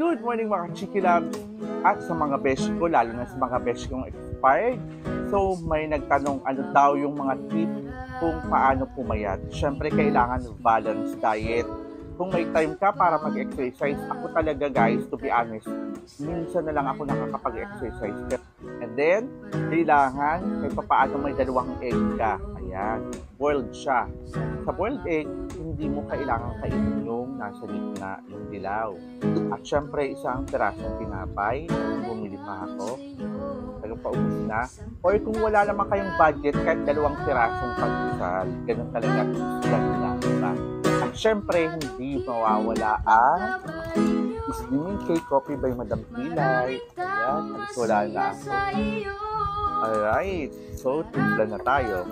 Good morning mga Chiki Labs at sa mga beshi ko, lalo na sa mga beshi kong expired. So may nagtanong ano daw yung mga tip kung paano pumayat. Siyempre kailangan balanced diet. Kung may time ka para mag-exercise, ako talaga guys, to be honest, minsan na lang ako nakakapag-exercise. And then, kailangan kahit paano may dalawang egg ka. Ayan, boiled siya. Sa boiled egg, hindi mo kailangan kainin yung nasa gitna, yung dilaw. At syempre, isang pirasong tinapay, bumili pa ako, paubos na. Or kung wala naman kayong budget, kahit dalawang pirasong pagkisal, ganun talaga, ganun lang, diba? At syempre, hindi mawawala ang Slimming Cake Coffee by Madam Pilay. Ayan, wala na ako. Alright, so timpla na tayo.